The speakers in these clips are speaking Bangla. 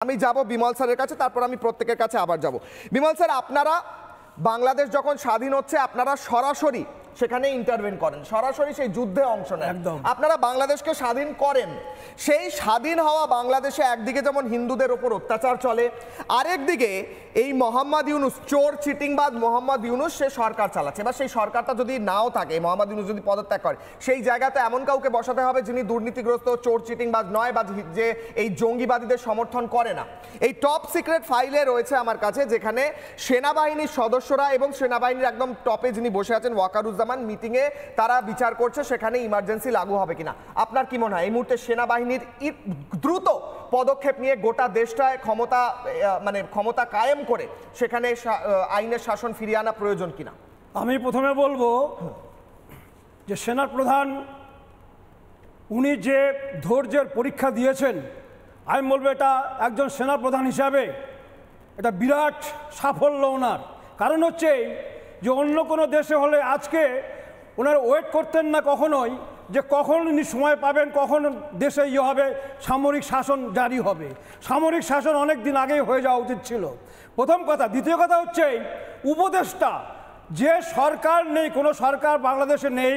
আমি যাব বিমল স্যারের কাছে, তারপর আমি প্রত্যেকের কাছে আবার যাব। বিমল স্যার, আপনারা বাংলাদেশ যখন স্বাধীন হচ্ছে আপনারা সরাসরি সেখানে ইন্টারভেন করেন, সরাসরি সেই যুদ্ধে অংশ নেন, আপনারা বাংলাদেশকে স্বাধীন করেন। সেই স্বাধীন হওয়া বাংলাদেশে একদিকে যেমন হিন্দুদের ওপর অত্যাচার চলে, আরেকদিকে এই মোহাম্মদ ইউনুস, চোর চিটিংবাজ মোহাম্মদ ইউনুস, সে সরকার চালাচ্ছে। বা সেই সরকারটা যদি নাও থাকে, মোহাম্মদ ইউনুস যদি পদত্যাগ করে, সেই জায়গাতে এমন কাউকে বসাতে হবে যিনি দুর্নীতিগ্রস্ত, চোর চিটিংবাজ নয়, বা যে এই জঙ্গিবাদীদের সমর্থন করে না। এই টপ সিক্রেট ফাইলে রয়েছে আমার কাছে, যেখানে সেনাবাহিনীর সদস্যরা এবং সেনাবাহিনীর একদম টপে যিনি বসে আছেন ওয়াকারুজ্জামান, মিটিংয়ে তারা বিচার করছে সেখানে ইমার্জেন্সি লাগু হবে কিনা। আপনার কি মনে হয় এই মুহূর্তে সেনাবাহিনীর দ্রুত পদক্ষেপ নিয়ে গোটা দেশটায় ক্ষমতা কায়েম করে সেখানে আইনের শাসন ফিরিয়ে আনা প্রয়োজন কিনা? আমি প্রথমে বলবো যে সেনার প্রধান উনি যে ধৈর্যের পরীক্ষা দিয়েছেন, আমি বলবো এটা একজন সেনাপ্রধান হিসাবে এটা বিরাট সাফল্য ওনার। কারণ হচ্ছে যে অন্য কোনো দেশে হলে আজকে ওনারা ওয়েট করতেন না কখনোই যে কখন উনি সময় পাবেন, কখন দেশে হবে, সামরিক শাসন জারি হবে। সামরিক শাসন অনেক দিন আগেই হয়ে যাওয়া উচিত ছিল, প্রথম কথা। দ্বিতীয় কথা হচ্ছে উপদেষ্টা, যে সরকার নেই, কোনো সরকার বাংলাদেশে নেই।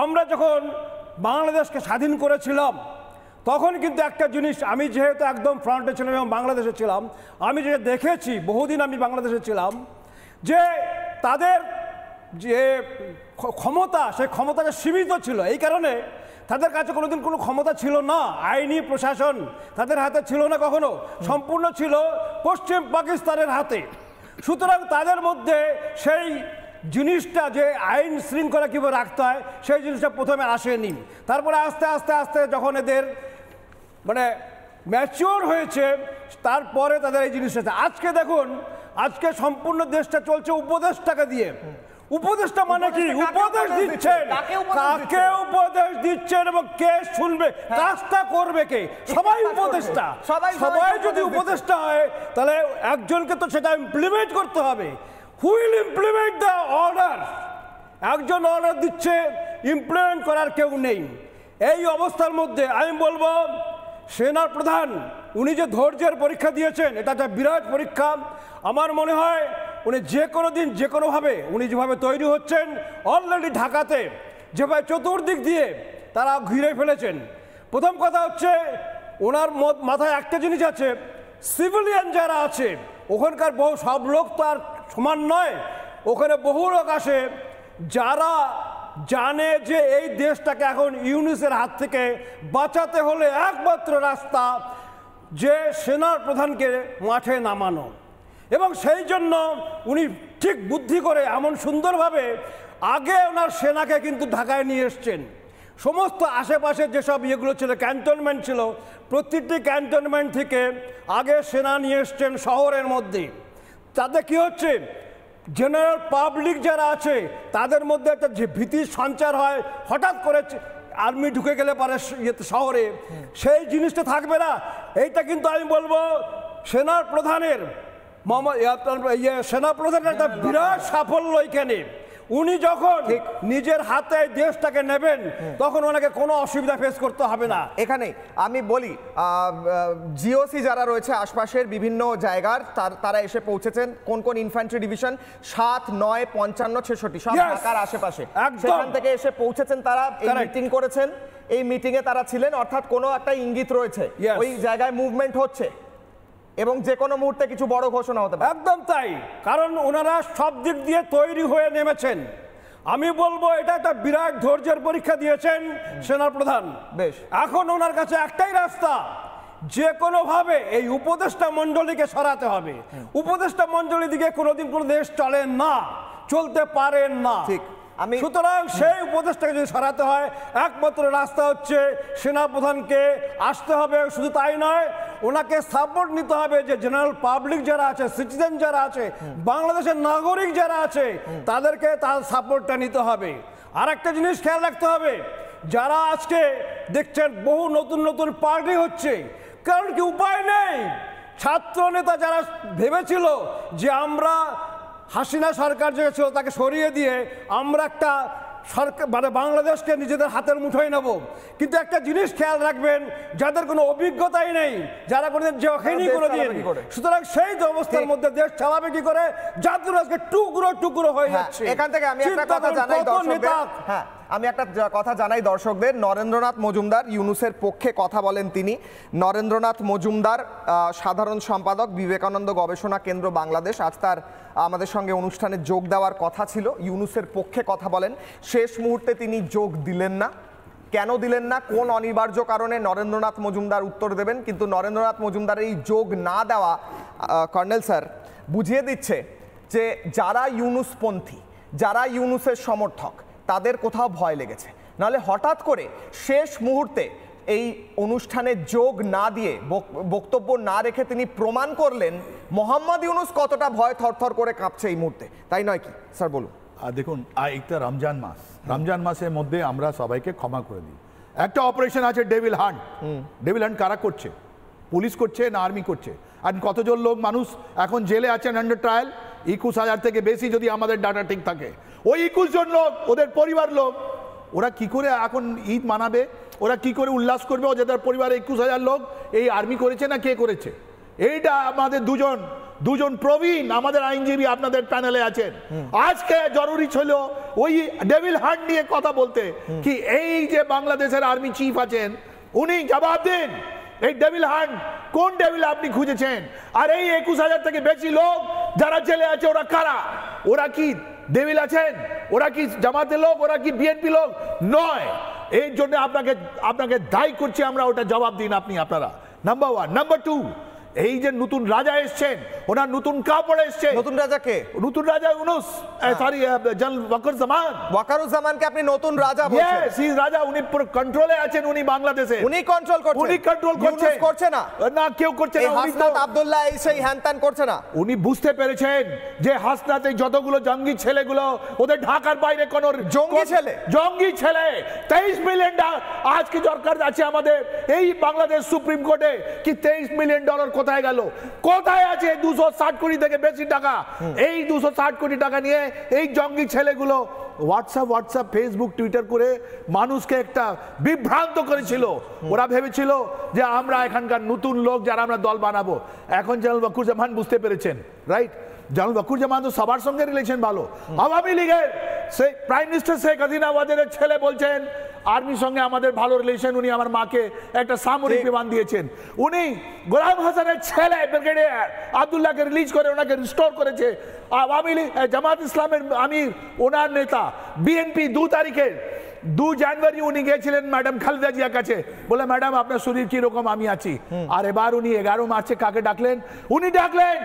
আমরা যখন বাংলাদেশকে স্বাধীন করেছিলাম তখন কিন্তু একটা জিনিস, আমি যেহেতু একদম ফ্রন্টে ছিলাম এবং বাংলাদেশে ছিলাম, আমি যেটা দেখেছি, বহুদিন আমি বাংলাদেশে ছিলাম, যে তাদের যে ক্ষমতা, সেই ক্ষমতাটা সীমিত ছিল। এই কারণে তাদের কাছে কোনোদিন কোনো ক্ষমতা ছিল না, আইনি প্রশাসন তাদের হাতে ছিল না কখনো, সম্পূর্ণ ছিল পশ্চিম পাকিস্তানের হাতে। সুতরাং তাদের মধ্যে সেই জিনিসটা, যে আইন শৃঙ্খলা কীভাবে রাখতে হয়, সেই জিনিসটা প্রথমে আসেনি। তারপরে আস্তে আস্তে আস্তে যখন এদের ম্যাচিওর হয়েছে, তারপরে তাদের এই জিনিসটা। আজকে দেখুন, আজকে সম্পূর্ণ দেশটা চলছে উপদেষ্টাকে দিয়ে। উপদেষ্টা মানে কি? উপদেশ দিচ্ছেন, কাকে উপদেশ দিচ্ছেন এবং কে শুনবে, কাজটা করবে কে? সবাই উপদেষ্টা। সবাই যদি উপদেষ্টা হয় তাহলে একজনকে তো সেটা ইমপ্লিমেন্ট করতে হবে। Who will implement the order? একজন অর্ডার দিচ্ছে, ইমপ্লিমেন্ট করার কেউ নেই। এই অবস্থার মধ্যে আমি বলবো সেনার প্রধান উনি যে ধৈর্যের পরীক্ষা দিয়েছেন, এটা একটা বিরাট পরীক্ষা। আমার মনে হয় উনি যে কোনো দিন যে কোনোভাবে, উনি যেভাবে তৈরি হচ্ছেন, অলরেডি ঢাকাতে যেভাবে চতুর্দিক দিয়ে তারা ঘিরে ফেলেছেন। প্রথম কথা হচ্ছে ওনার মাথায় একটা জিনিস আছে, সিভিলিয়ান যারা আছে ওখানকার সব লোক তো আর সমান নয়, ওখানে বহু লোক আসে যারা জানে যে এই দেশটাকে এখন ইউনুসের হাত থেকে বাঁচাতে হলে একমাত্র রাস্তা যে সেনার প্রধানকে মাঠে নামানো। এবং সেই জন্য উনি ঠিক বুদ্ধি করে এমন সুন্দরভাবে আগে ওনার সেনাকে কিন্তু ঢাকায় নিয়ে এসছেন। সমস্ত আশেপাশে যেসব ইয়েগুলো ছিল, ক্যান্টনমেন্ট ছিল, প্রতিটি ক্যান্টনমেন্ট থেকে আগে সেনা নিয়ে এসছেন শহরের মধ্যে। তাতে কি হচ্ছে, জেনারেল পাবলিক যারা আছে তাদের মধ্যে একটা যে ভীতির সঞ্চার হয়, হঠাৎ করে আর্মি ঢুকে গেলে পারে শহরে, সেই জিনিসটা থাকবে না। এইটা কিন্তু আমি বলবো সেনার প্রধানের সেনাপ্রধানের একটা বিরাট সাফল্য এখানে। উনি যখন নিজের হাতে দেশটাকে নেবেন তখন ওনাকে কোনো অসুবিধা ফেস করতে হবে না। এখানে আমি বলি, জিওসি যারা রয়েছে আশপাশের বিভিন্ন জায়গার, তারা এসে পৌঁছেছেন। কোন কোন ইনফ্যান্ট্রি ডিভিশন 7, 9, 55, 66 সব ঢাকার আশেপাশে, সেখান থেকে এসে পৌঁছেছেন। তারা এই মিটিং করেছেন, এই মিটিংয়ে তারা ছিলেন, অর্থাৎ কোনো একটা ইঙ্গিত রয়েছে ওই জায়গায় মুভমেন্ট হচ্ছে এবং যে কোনো মুহূর্তে কিছু বড় ঘোষণা হতে পারে। একদম তাই, কারণ ওনারা সব দিক দিয়ে তৈরি হয়ে নেমেছেন। আমি বলবো এটা একটা বিরাট ধৈর্যের পরীক্ষা দিয়েছেন সেনার প্রধান। বেশ, এখন ওনার কাছে একটাই রাস্তা, যে কোনোভাবে এই উপদেষ্টা মণ্ডলীকে সরাতে হবে। উপদেষ্টা মণ্ডলী দিকে কোনোদিন কোনো দেশ চলে না, চলতে পারেন না। ঠিক, সুতরাং সেই উপদেষ্টাকে যদি সরাতে হয়, একমাত্র রাস্তা হচ্ছে সেনাপ্রধানকে আসতে হবে। শুধু তাই নয়, ওনাকে সাপোর্ট নিতে হবে, যে জেনারেল পাবলিক যারা আছে, সিটিজেন যারা আছে, বাংলাদেশের নাগরিক যারা আছে, তাদেরকে তার সাপোর্টটা নিতে হবে। আর একটা জিনিস খেয়াল রাখতে হবে, যারা আজকে দেখছেন বহু নতুন নতুন পার্টি হচ্ছে, কারণ কি উপায় নেই। ছাত্র নেতা যারা ভেবেছিল যে আমরা হাসিনা সরকার যে ছিল তাকে সরিয়ে দিয়ে আমরা একটা সরকার মানে বাংলাদেশকে নিজেদের হাতের মুঠোয় নেব, কিন্তু একটা জিনিস খেয়াল রাখবেন, যাদের কোনো অভিজ্ঞতাই নেই, যারা কোনোদিন যখনই কোনোদিন, সুতরাং সেই অবস্থার মধ্যে দেশ চালাবে কি করে, যাদের আজকে টুকরো টুকরো হয়ে যাচ্ছে। এখান থেকে আমি একটা কথা জানাই দর্শকদের, হ্যাঁ আমি একটা কথা জানাই দর্শকদের, নরেন্দ্রনাথ মজুমদার ইউনূসের পক্ষে কথা বলেন তিনি। নরেন্দ্রনাথ মজুমদার সাধারণ সম্পাদক, বিবেকানন্দ গবেষণা কেন্দ্র বাংলাদেশ। আজ তার আমাদের সঙ্গে অনুষ্ঠানে যোগ দেওয়ার কথা ছিল, ইউনূসের পক্ষে কথা বলেন। শেষ মুহূর্তে তিনি যোগ দিলেন না। কেন দিলেন না, কোন অনিবার্য কারণে, নরেন্দ্রনাথ মজুমদার উত্তর দেবেন। কিন্তু নরেন্দ্রনাথ মজুমদারের এই যোগ না দেওয়া কর্নেল স্যার বুঝিয়ে দিচ্ছে যে যারা ইউনূসপন্থী, যারা ইউনূসের সমর্থক, তাদের কোথাও ভয় লেগেছে। নাহলে হঠাৎ করে শেষ মুহূর্তে এই অনুষ্ঠানে যোগ না দিয়ে, বক্তব্য না রেখে তিনি প্রমাণ করলেন মোহাম্মদ ইউনূস কতটা ভয় থরথর করে কাঁপছে এই মুহূর্তে, তাই নয় কি স্যার? বলুন। দেখুন, একটা রমজান মাস, রমজান মাসের মধ্যে আমরা সবাইকে ক্ষমা করে দিই। একটা অপারেশন আছে ডেভিল হান্ট। ডেভিল হান্ট কারা করছে? পুলিশ করছে না আর্মি করছে? আর কতজন লোক মানুষ এখন জেলে আছেন আন্ডার ট্রায়াল? 21,000 থেকে বেশি যদি আমাদের ডাটা ঠিক থাকে। ওই 21 জন লোক, ওদের পরিবার লোক, ওরা কি করে এখন ঈদ মানাবে? ওরা কি করে উল্লাস করবে? ওদের পরিবারে 21,000 লোক এই আর্মি করেছে না কে করেছে? এইটা আমাদের দুজন প্রবীণ আমাদের আইনজীবী আপনাদের প্যানেলে আছেন। আজকে জরুরি ছিল ওই ডেভিল হান্ট নিয়ে কথা বলতে, কি এই যে বাংলাদেশের আর্মি চিফ আছেন উনি জবাব দেন, এই ডেভিল হান্ট কোন ডেভিল আপনি খুঁজেছেন? আর এই 21,000 থেকে বেশি লোক যারা জেলে আছে ওরা কারা? ওরা কি ডেভিল আছেন? ওরা কি জামাতের লোক? ওরা কি বিএনপি লোক? নয়। এই জন্য আপনাকে দায়ী করছি আমরা, ওটা জবাব দিন আপনারা। নাম্বার 1। নাম্বার 2, এই যে নতুন রাজা এসছেন, ওনার নতুন কাপড় এসছে। নতুন রাজা কে? নতুন রাজা ইউনূস, সরি জেনারেল ওয়াকারুজ্জামানকে আপনি নতুন রাজা বলছেন? ইয়েস, হি ইজ রাজা। উনি পুরো কন্ট্রোলে আছেন, উনি বাংলাদেশে উনি কন্ট্রোল করছেন। ইউনূস করছে না, না কেউ করছে না। হাসনাত আব্দুল্লাহ এই সেই হ্যানত্যান করছে না। উনি বুঝতে পেরেছেন যে হাসনাতে যতগুলো জঙ্গি ছেলেগুলো, ওদের ঢাকার বাইরে কোন জঙ্গি ছেলে 23 মিলিয়ন আজকে দরকার আছে আমাদের এই বাংলাদেশ সুপ্রিম কোর্টে, কি $23 মিলিয়ন কোথায় গেল? কোথায় আছে 260 কোটি থেকে বেশি টাকা? এই 260 কোটি টাকা নিয়ে এই জঙ্গি ছেলেগুলো হোয়াটসঅ্যাপ ফেসবুক টুইটার করে মানুষকে একটা বিভ্রান্ত করেছিল। ওরা ভেবেছিল যে আমরা এখানকার নতুন লোক যারা আমরা দল বানাবো। এখন জেনারেল ওয়াকারুজ্জামান বুঝতে পেরেছেন, রাইট? জেনারেল ওয়াকারুজ্জামান তো সবার সঙ্গে রিলেশন ভালো। আওয়ামী লীগের সেই প্রাইম মিনিস্টার শেখ হাসিনা ওয়াজেরের ছেলে বলছেন আর্মির সঙ্গে আমাদের ভালো রিলেশন, উনি আমার মাকে একটা সামরিক বিমান দিয়েছেন। উনি গোলাম হাসানের ছেলে ব্রিগেডিয়ার আব্দুল্লাহকে রিলিজ করে ওনাকে রিস্টোর করেছে। আওয়ামী লীগ জামাত ইসলামের আমির, ওনার নেতা বিএনপি 2 তারিখে 2 জানুয়ারি উনি গিয়েছিলেন ম্যাডাম খালেদা জিয়ার কাছে, বলে ম্যাডাম আপনার শরীর কিরকম, আমি আছি। আর এবার উনি 11 মার্চে কাকে ডাকলেন? উনি ডাকলেন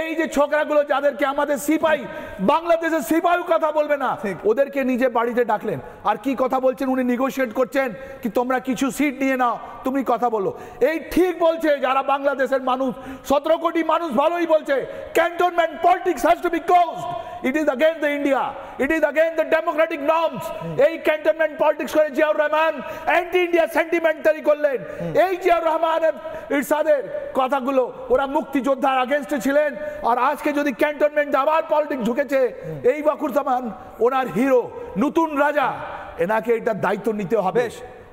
এই যে ছোকরাগুলো যাদেরকে আমাদের সিপাহি, বাংলাদেশের সিপাহি কথা বলবে না, ওদেরকে নিজে বাড়িতে ডাকলেন। আর কি কথা বলছেন? উনি নেগোশিয়েট করছেন কি তোমরা কিছু সিট নিয়ে নাও, তুমি কথা বলো। এই ঠিক বলছে যারা বাংলাদেশের মানুষ, 17 কোটি মানুষ ভালোই বলছে cantonment politics has to B closed. It is against the India, it is against the Democratic norms. এই ক্যান্টনমেন্ট পলিটিক্স করে Ziaur Rahman anti India sentiment তৈরি করলেন। এই জিয়াউর রহমানের ইরশাদের কথাগুলো, ওরা মুক্তিযোদ্ধার আগেনস্টে ছিলেন। আর আজকে যদি ক্যান্টনমেন্ট আবার পলিটিক্স ঢুকেছে, এই ওয়াকারুজ্জামান ওনার হিরো, নতুন রাজা, এনাকে এটা দায়িত্ব নিতে হবে।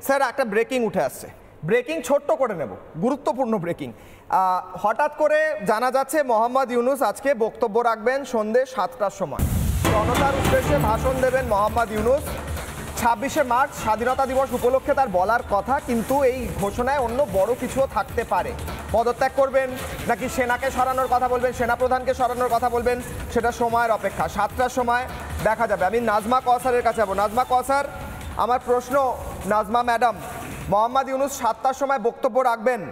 স্যার একটা ব্রেকিং উঠে আসছে, ব্রেকিং ছোট্ট করে নেব, গুরুত্বপূর্ণ ব্রেকিং। হঠাৎ করে জানা যাচ্ছে মোহাম্মদ ইউনূস আজকে বক্তব্য রাখবেন সন্ধ্যে 7টার সময়। জনতার উদ্দেশ্যে ভাষণ দেবেন মোহাম্মদ ইউনূস। 26শে মার্চ স্বাধীনতা দিবস উপলক্ষে তার বলার কথা, কিন্তু এই ঘোষণায় অন্য বড় কিছুও থাকতে পারে। পদত্যাগ করবেন নাকি সেনাকে সরানোর কথা বলবেন, সেনাপ্রধানকে সরানোর কথা বলবেন, সেটা সময়ের অপেক্ষা। 7টার সময় দেখা যাবে। আমি নাজমা কওসারের কাছে যাবো। নাজমা কওসার, আমার প্রশ্ন, নাজমা ম্যাডাম, মোহাম্মদ ইউনূস 7টার সময় বক্তব্য রাখবেন,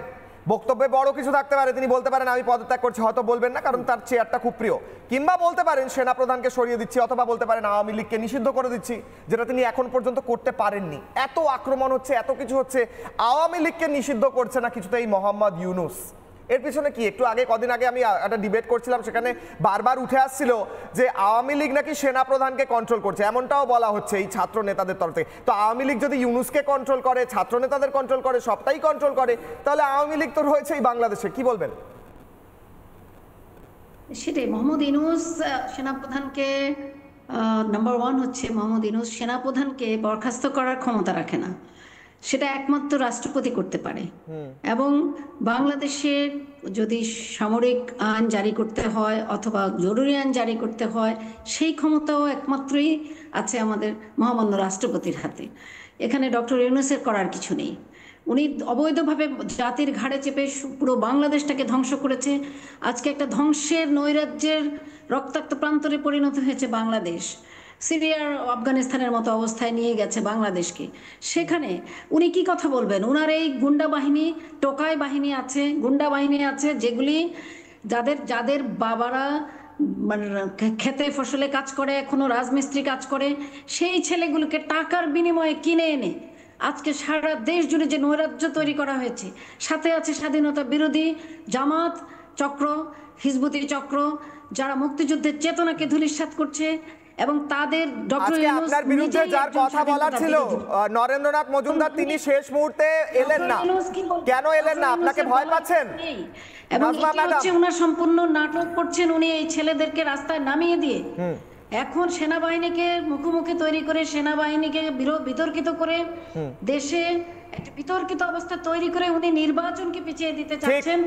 বক্তব্যে বড় কিছু থাকতে পারে, তিনি বলতে পারেন আমি পদত্যাগ করছি, হয়তো বলবেন না কারণ তার চেয়ারটা খুব প্রিয়, কিংবা বলতে পারেন সেনাপ্রধানকে সরিয়ে দিচ্ছি, অথবা বলতে পারেন আওয়ামী লীগকে নিষিদ্ধ করে দিচ্ছি, যেটা তিনি এখন পর্যন্ত করতে পারেননি। এত আক্রমণ হচ্ছে, এত কিছু হচ্ছে, আওয়ামী লীগকে নিষিদ্ধ করছে না কিছুতেই মোহাম্মদ ইউনূস। এর পিছনে কি? একটু আগে, কদিন আগে আমি একটা ডিবেট করছিলাম, সেখানে বারবার উঠে আসছিল যে আওয়ামী লীগ নাকি সেনাপ্রধানকে কন্ট্রোল করছে, এমনটাও বলা হচ্ছে এই ছাত্র নেতাদের তরফ থেকে। তো আওয়ামী লীগ যদি ইউনূসকে কন্ট্রোল করে, ছাত্র নেতাদের কন্ট্রোল করে, সবটাই কন্ট্রোল করে, তাহলে আওয়ামী লীগ তো রয়েছেই বাংলাদেশে, কি বলবেন? সেটাই, মোহাম্মদ ইউনূস সেনাপ্রধানকে নাম্বার ওয়ান হচ্ছে মোহাম্মদ ইউনূস সেনাপ্রধানকে বরখাস্ত করার ক্ষমতা রাখে না, সেটা একমাত্র রাষ্ট্রপতি করতে পারে। এবং বাংলাদেশে যদি সামরিক আইন জারি করতে হয় অথবা জরুরি আইন জারি করতে হয়, সেই ক্ষমতাও একমাত্রই আছে আমাদের মহামান্য রাষ্ট্রপতির হাতে। এখানে ডক্টর ইউনূসের করার কিছু নেই। উনি অবৈধভাবে জাতির ঘাড়ে চেপে পুরো বাংলাদেশটাকে ধ্বংস করেছে। আজকে একটা ধ্বংসের নৈরাজ্যের রক্তাক্ত প্রান্তরে পরিণত হয়েছে বাংলাদেশ। সিরিয়ার আফগানিস্তানের মতো অবস্থায় নিয়ে গেছে বাংলাদেশকে। সেখানে উনি কি কথা বলবেন? উনার এই গুন্ডা বাহিনী, টোকাই বাহিনী আছে, গুন্ডা বাহিনী আছে, যেগুলি যাদের বাবারা মানে খেতে ফসলে কাজ করে, এখনো রাজমিস্ত্রি কাজ করে, সেই ছেলেগুলোকে টাকার বিনিময়ে কিনে এনে আজকে সারা দেশ জুড়ে যে নৈরাজ্য তৈরি করা হয়েছে, সাথে আছে স্বাধীনতা বিরোধী জামাত চক্র, হিজবুতি চক্র, যারা মুক্তিযুদ্ধের চেতনাকে ধূলিসাৎ করছে। এবং তাদের ডক্টর ইউনূস আপনার বিরুদ্ধে যার কথা বলার ছিল নরেন্দ্রনাথ মজুমদার, তিনি শেষ মুহূর্তে এলেন না, কেন এলেন না? আপনাকে ভয় পাচ্ছেন? এবং উনার সম্পূর্ণ নাটক করছেন উনি এই ছেলেদেরকে রাস্তায় নামিয়ে দিয়ে। এখন সেনাবাহিনীকে মুখোমুখি তৈরি করে, সেনাবাহিনীকে বিতর্কিত করে, দেশে একটা বিতর্কিত অবস্থা তৈরি করে উনি নির্বাচনকে পিছিয়ে দিতে চাচ্ছেন।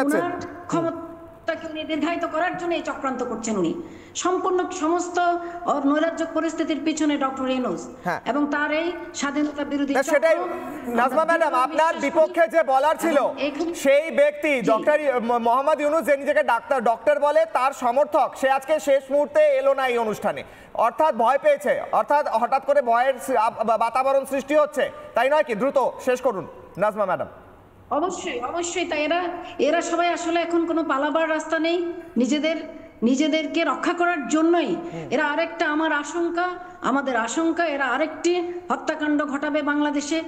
উনার ক্ষমতাকে উনি দীর্ঘায়িত করার জন্য এই চক্রান্ত করছেন উনি। সম্পূর্ণ সমস্ত নৈরাজ্য পরিস্থিতির পিছনে ডক্টর ইউনূস এবং তার এই স্বাধীনতা বিরোধী। সেটাই নাজমা ম্যাডাম, আপনার বিপক্ষে যে বলার ছিল সেই ব্যক্তি ডক্টর মোহাম্মদ ইউনূস, যে নিজেকে ডক্টর বলে, তার সমর্থক, সে আজকে শেষ মুহূর্তে এলো না এই অনুষ্ঠানে, অর্থাৎ ভয় পেয়েছে, অর্থাৎ হঠাৎ করে ভয়ের বাতাবরণ সৃষ্টি হচ্ছে, তাই নয় কি? দ্রুত শেষ করুন নাজমা ম্যাডাম। অবশ্যই অবশ্যই তাই। এরা সবাই আসলে এখন কোনো পালাবার রাস্তা নেই, নিজেদেরকে রক্ষা করার জন্যই এরা আরেকটা, আমাদের আশঙ্কা এরা আরেকটি হত্যাকাণ্ড ঘটাবে বাংলাদেশে।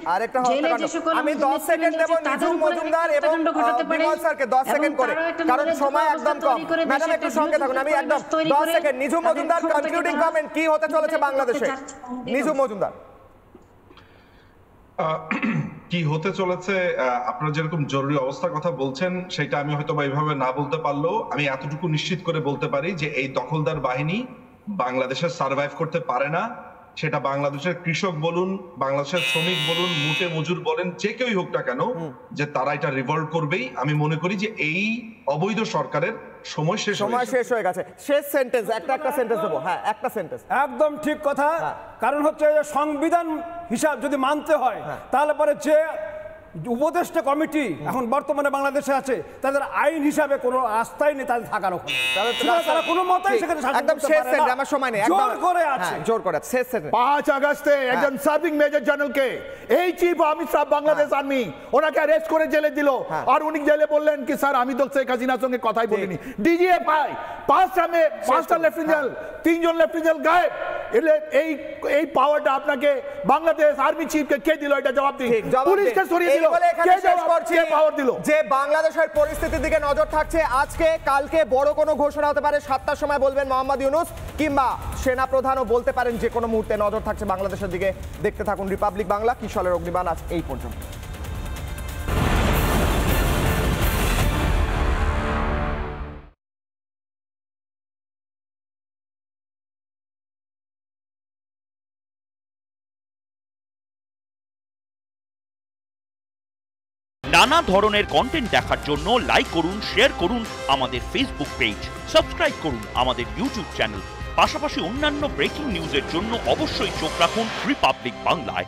জেলে যে সকল আমি 10 সেকেন্ড দেব নিজুম মজুমদার এবং বিমল স্যারকে, 10 সেকেন্ড করে, কারণ সময় একদম কম। ম্যাডাম একটু সঙ্গে থাকুন, আমি একদম 10 second. Nijum Majumdar, concluding comment, কি হতে চলেছে বাংলাদেশে? নিজুম মজুমদার। কি হতে চলেছে, আপনারা যেরকম জরুরি অবস্থার কথা বলছেন, সেটা আমি হয়তো বা এইভাবে না বলতে পারলেও আমি এতটুকু নিশ্চিত করে বলতে পারি যে এই দখলদার বাহিনী বাংলাদেশে সার্ভাইভ করতে পারে না। সেটা বাংলাদেশের কৃষক বলুন, বাংলাদেশের শ্রমিক বলুন, মুটে মজুর বলেন, যে কেউই হোক না কেন, যে তারা এটা রিভল্ট করবেই। আমি মনে করি যে এই অবৈধ সরকারের সময় শেষ হয়ে গেছে। শেষ সেন্টেন্স, একটা সেন্টেন্স দেবো। হ্যাঁ, একটা সেন্টেন্স। একদম ঠিক কথা। কারণ হচ্ছে সংবিধান হিসাব যদি মানতে হয়, তাহলে পরে যে উপদেষ্টা কমিটি এখন বর্তমানে বাংলাদেশে আছে, তাদের আইন হিসাবে কোনো আস্থাই নেই তাদের থাকার ওখানে। তারা কোনো মতেই সেখানে একদম শেষ সেন্টেন্স, আমার সময় নেই, জোর করে আছে, জোর করে আছে। শেষ সেন্টেন্স। 5 আগস্টে একজন সার্ভিং মেজর জেনারেলকে এই chief army staff Bangladesh army ওনাকে অ্যারেস্ট করে জেলে দিল, আর উনি জেলে বললেন কি স্যার আমি তো শেখ হাসিনার সঙ্গে কথাই বলিনি। ডিজিএফআই 5টা লেফটেন্যান্ট, 3 জন লেফটেন্যান্ট গায়েব। এই পাওয়ারটা আপনাকে বাংলাদেশ আর্মি চিফকে কে দিল? এটা জবাব দিন। পুলিশকে সরিয়ে দিল, যে বাংলাদেশের পরিস্থিতির দিকে নজর থাকছে। আজকে কালকে বড় কোনো ঘোষণা হতে পারে, 7টার সময় বলবেন মোহাম্মদ ইউনূস, কিংবা সেনা প্রধানও বলতে পারেন। যে কোনো মুহূর্তে নজর থাকছে বাংলাদেশের দিকে। দেখতে থাকুন রিপাবলিক বাংলা। কিশোরের অগ্নিবাণ আজ এই পর্যন্ত। নানা ধরনের কন্টেন্ট দেখার জন্য লাইক করুন, শেয়ার করুন আমাদের ফেসবুক পেজ, সাবস্ক্রাইব করুন আমাদের ইউটিউব চ্যানেল। পাশাপাশি অন্যান্য ব্রেকিং নিউজের জন্য অবশ্যই চোখ রাখুন রিপাবলিক বাংলায়।